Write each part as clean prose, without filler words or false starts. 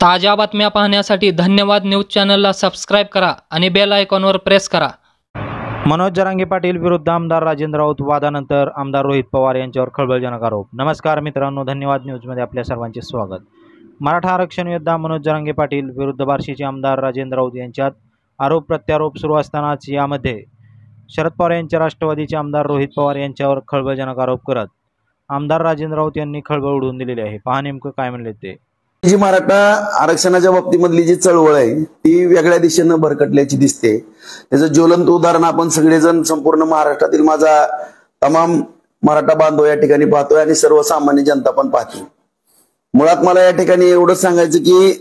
ताज्या बातम्या पाहण्यासाठी धन्यवाद न्यूज चॅनलला सबस्क्राइब करा आणि बेल आयकॉनवर प्रेस करा। मनोज जरांगे पाटील विरुद्ध आमदार राजेंद्र राऊत वादानंतर आमदार रोहित पवार यांच्यावर खळबळजनक आरोप। नमस्कार मित्रांनो, धन्यवाद न्यूजमध्ये आपल्या सर्वांचे स्वागत। मराठा आरक्षण योद्धा मनोज जरांगे पाटील विरुद्ध बार्शीचे आमदार राजेंद्र राऊत यांच्यात आरोप प्रत्यारोप सुरू असतानाच यामध्ये शरद पवार यांच्या राष्ट्रवादीचे आमदार रोहित पवार यांच्यावर खळबळजनक आरोप करत आमदार राजेंद्र राऊत यांनी खळबळ उडवून दिलेली आहे। पहा नेमकं काय म्हणले ते। जी मराठा आरक्षणाच्या बाबतीमधली जी चळवळ आहे ती वेगळ्या दिशेनं भरकटल्याची दिसते। त्याचं ज्वलंत उदाहरण आपण सगळेजण संपूर्ण महाराष्ट्रातील माझा तमाम मराठा बांधव या ठिकाणी पाहतोय आणि सर्वसामान्य जनता पण पाहते। मुळात मला या ठिकाणी एवढंच सांगायचं की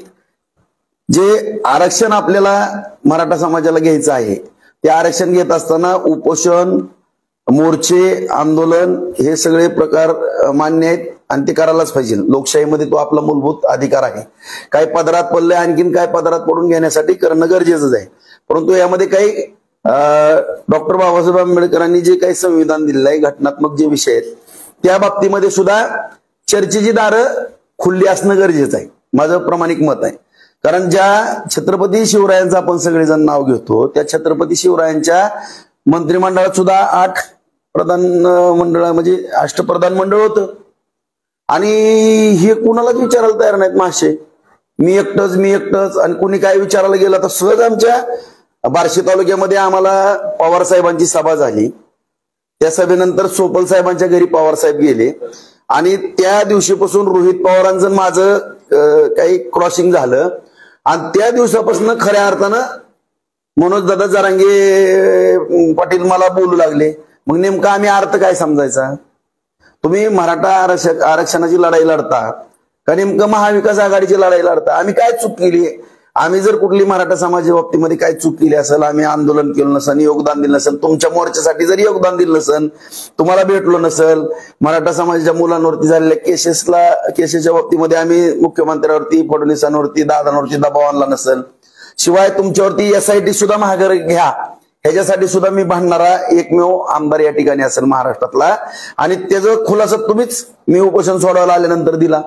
जे आरक्षण आपल्याला मराठा समाजाला घ्यायचं आहे ते आरक्षण घेत असताना उपोषण, मोर्चे, आंदोलन हे सगळे प्रकार मान्य आहेत आणि ते करायलाच पाहिजे। लोकशाहीमध्ये तो आपला मूलभूत अधिकार आहे। काय पदरात पडले आणखीन काय पदरात पडून घेण्यासाठी करणं गरजेचंच आहे। परंतु यामध्ये काही डॉक्टर बाबासाहेब आंबेडकरांनी जे काही संविधान दिलेलं आहे, घटनात्मक जे विषय आहेत त्या बाबतीमध्ये सुद्धा चर्चेची दारं खुल्ली असणं गरजेचं आहे, माझं प्रामाणिक मत आहे। कारण ज्या छत्रपती शिवरायांचं आपण सगळेजण नाव घेतो त्या छत्रपती शिवरायांच्या मंत्रिमंडळात सुद्धा 8 प्रधान मंडळ म्हणजे अष्टप्रधान मंडळ होतं आणि हे कुणालाच विचारायला तयार नाहीत मासे। मी एकटंच आणि कुणी काय विचारायला गेलं तर सहज आमच्या बार्शी तालुक्यामध्ये आम्हाला पवार साहेबांची सभा झाली। त्या सभेनंतर सोपल साहेबांच्या घरी पवार साहेब गेले आणि त्या दिवशीपासून रोहित पवारांचं माझं काही क्रॉसिंग झालं आणि त्या दिवसापासून खऱ्या अर्थानं मनोज दादा जरांगे पाटील मला बोलू लागले। मग नेमका आम्ही अर्थ काय समजायचा? तुम्ही मराठा आरक्षणाची लढाई लढता का नेमकं महाविकास आघाडीची लढाई लढता? आम्ही काय चूक केली? आम्ही जर कुठली मराठा समाजाच्या बाबतीमध्ये काय चूक केली असेल, आम्ही आंदोलन केलं नसेल, योगदान दिलं नसेल, तुमच्या मोर्चासाठी जरी योगदान दिलं नसेल, तुम्हाला भेटलो नसेल, मराठा समाजाच्या मुलांवरती झालेल्या केसेसच्या बाबतीमध्ये आम्ही मुख्यमंत्र्यांवरती, फडणवीसांवरती, दादांवरती दबाव आणला नसेल, शिवाय तुमच्यावरती SIT सुद्धा माघार घ्या ह्याच्यासाठी सुद्धा मी भांडणारा एकमेव आमदार या ठिकाणी असेल महाराष्ट्रातला आणि त्याचा खुलासा तुम्हीच मी उपोषण सोडवायला आल्यानंतर दिला,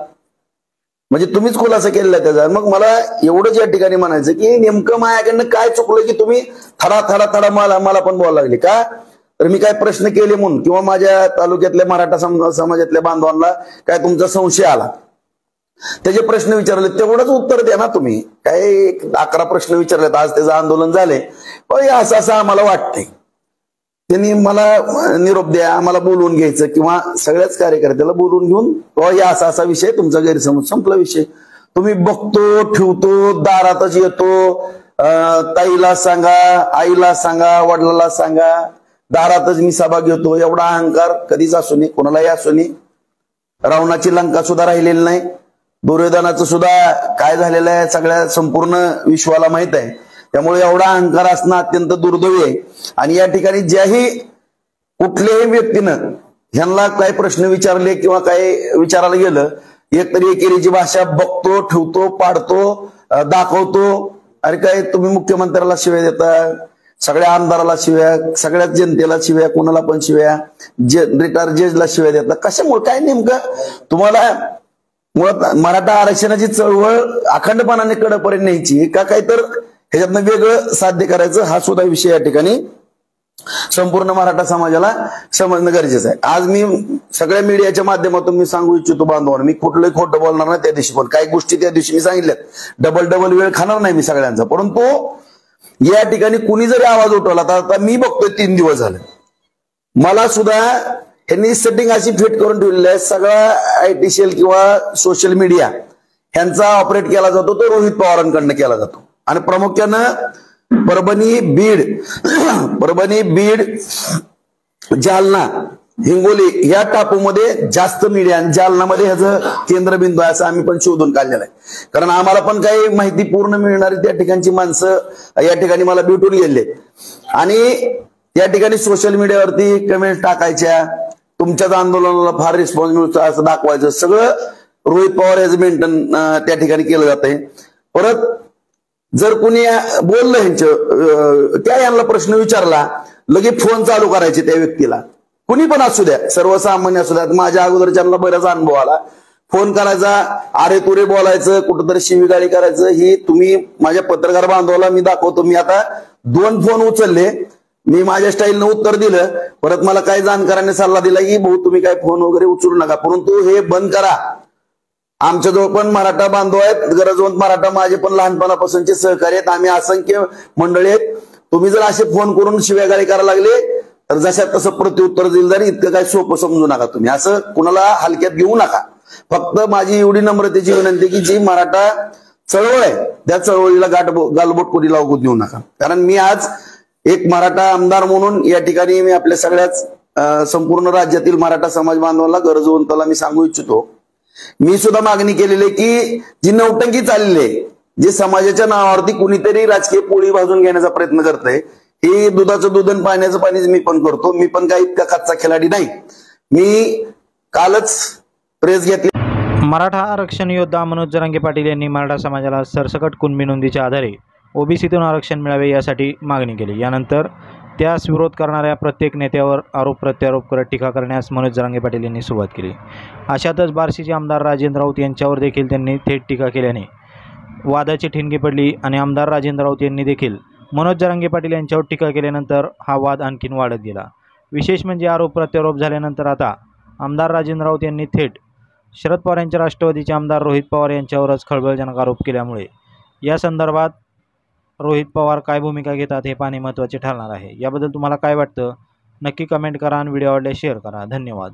म्हणजे तुम्हीच खुलासा केलेला त्याचा। मग मला एवढंच या ठिकाणी म्हणायचं की नेमकं माझ्याकडनं काय चुकलं की तुम्ही थडा मला पण बोलायला लागले का? तर मी काय प्रश्न केले म्हणून किंवा माझ्या तालुक्यातल्या मराठा समाजातल्या बांधवांना काय तुमचा संशय आला, त्याचे प्रश्न विचारले तेवढंच उत्तर द्या ना तुम्ही। काय 11 प्रश्न विचारलेत, आज त्याचं आंदोलन झाले, पण असं आम्हाला वाटतंय। त्यांनी मला निरोप द्या, मला बोलवून घ्यायचं किंवा सगळ्याच कार्यकर्त्याला बोलवून घेऊन या असा विषय, तुमचा गैरसमज संपला विषय। तुम्ही बघतो, ठेवतो, दारातच येतो, ताईला सांगा, आईला सांगा, वडिलाला सांगा, दारातच मी सभा घेतो, एवढा अहंकार कधीच असू नये, कोणालाही असू नये। रावणाची लंका सुद्धा राहिलेली नाही, दुर्योधनाचं सुद्धा काय झालेलं आहे सगळ्या संपूर्ण विश्वाला माहित आहे। त्यामुळे एवढा अहंकार असणं अत्यंत दुर्दैवी आहे। आणि या ठिकाणी ज्याही कुठल्याही व्यक्तीनं ह्यांना काही प्रश्न विचारले किंवा काही विचारायला गेलं, एकतरी एकेरीची भाषा बघतो, ठेवतो, पाडतो, दाखवतो। अरे काय तुम्ही मुख्यमंत्र्याला शिव्या देता, सगळ्या आमदाराला शिव्या, सगळ्याच जनतेला शिव्या, कोणाला पण शिव्या, रिटायर जजला शिव्या देता, कशामुळे? काय नेमकं तुम्हाला मुळात मराठा आरक्षणाची चळवळ अखंडपणाने कडेपर्यंत न्यायची का काय तर ह्याच्यातनं वेगळं साध्य करायचं, हा सुद्धा विषय या ठिकाणी संपूर्ण मराठा समाजाला समजणं गरजेचं आहे। आज मी सगळ्या मीडियाच्या माध्यमातून मी सांगू इच्छितो बांधवांना, मी कुठलंही खोटं बोलणार नाही त्या दिवशी, पण काही गोष्टी त्या दिवशी मी सांगितल्यात, डबल वेळ खाणार नाही मी सगळ्यांचा। परंतु या ठिकाणी कुणी जरी आवाज उठवला तर आता मी बघतोय 3 दिवस झाले, मला सुद्धा ह्यांनी सेटिंग अशी फिट करून ठेवलेली आहे, सगळा IT सेल किंवा सोशल मीडिया ह्यांचा ऑपरेट केला जातो तो रोहित पवारांकडनं केला जातो। आणि प्रामुख्यानं परभणी, बीड, जालना, हिंगोली या टापूमध्ये जास्त मीडिया आणि जालनामध्ये ह्याचं केंद्रबिंदू आहे असं आम्ही पण शोधून काढलेलं आहे। कारण आम्हाला पण काही माहिती पूर्ण मिळणारी त्या ठिकाणची माणसं या ठिकाणी मला भेटून गेले आणि या ठिकाणी सोशल मीडियावरती कमेंट टाकायच्या, तुमच्याच आंदोलनाला फार रिस्पॉन्स मिळतो असं दाखवायचं, सगळं रोहित पवार याचं मेंटेन त्या ठिकाणी केलं जातंय। परत जर कुणी बोललं ह्यांच्या यांना प्रश्न विचारला, लगेच फोन चालू करायचे त्या व्यक्तीला, कुणी पण असू द्या, सर्वसामान्य असू द्या। माझ्या अगोदरच्यांना बराच अनुभव आला, फोन करायचा, अरे तुरे बोलायचं, कुठंतरी शिवीगाळी करायचं, ही तुम्ही माझ्या पत्रकार बांधवाला मी दाखवतो. मी आता 2 फोन उचलले, मी माझ्या स्टाईलनं उत्तर दिलं. परत मला काही जाणकारांनी सल्ला दिला की भाऊ तुम्ही काय फोन वगैरे उचलू नका, परंतु हे बंद करा. आमच्याजवळ पण मराठा बांधव आहेत, गरजवंत मराठा माझे पण लहानपणापासूनचे सहकारी आहेत, आम्ही असंख्य मंडळी आहेत. तुम्ही जर असे फोन करून शिव्यागाळी करायला लागले तर जशात तसं प्रत्युत्तर दिलं, जरी इतकं काय सोपं समजू नका तुम्ही. असं कुणाला हलक्यात घेऊ नका. फक्त माझी एवढी नम्रतेची विनंती की जी मराठा चळवळ आहे त्या चळवळीला गालबोट कोणी लागू देऊ नका. कारण मी आज एक मराठा आमदार म्हणून या ठिकाणी मी आपल्या सगळ्याच संपूर्ण राज्यातील मराठा समाज बांधवांना, गरजवंताला मी सांगू इच्छितो, मी सुद्धा मागणी केलेली आहे की जी नौटंकी चाललेली आहे, जे समाजाच्या नावावरती कुणीतरी राजकीय पोळी भाजून घेण्याचा प्रयत्न करतंय, हे दुधाचं दूध आणि पाण्याचं पाणीच मी पण करतो. मी पण काही इतका कच्चा खिलाडी नाही. मी कालच प्रेस घेतली. मराठा आरक्षण योद्धा मनोज जरांगे पाटील यांनी मराठा समाजाला सरसकट कुणबी नोंदीच्या आधारे ओबीसीतून आरक्षण मिळावे यासाठी मागणी केली. यानंतर त्यास विरोध करणाऱ्या प्रत्येक नेत्यावर आरोप प्रत्यारोप करत टीका करण्यास मनोज जरांगे पाटील यांनी सुरुवात केली. अशातच बार्शीचे आमदार राजेंद्र राऊत यांच्यावर देखील त्यांनी थेट टीका केल्याने वादाची ठिणगी पडली आणि आमदार राजेंद्र राऊत यांनी देखील मनोज जरांगे पाटील यांच्यावर टीका केल्यानंतर हा वाद आणखीन वाढत गेला. विशेष म्हणजे आरोप प्रत्यारोप झाल्यानंतर आता आमदार राजेंद्र राऊत यांनी थेट शरद पवार यांच्या राष्ट्रवादीचे आमदार रोहित पवार यांच्यावरच खळबळजनक आरोप केल्यामुळे या संदर्भात रोहित पवार काय भूमिका घेतात हे पाहणे महत्त्वाचे ठरणार आहे. याबद्दल तुम्हाला काय वाटतं नक्की कमेंट करा आणि व्हिडिओ आवडल्यास शेअर करा. धन्यवाद.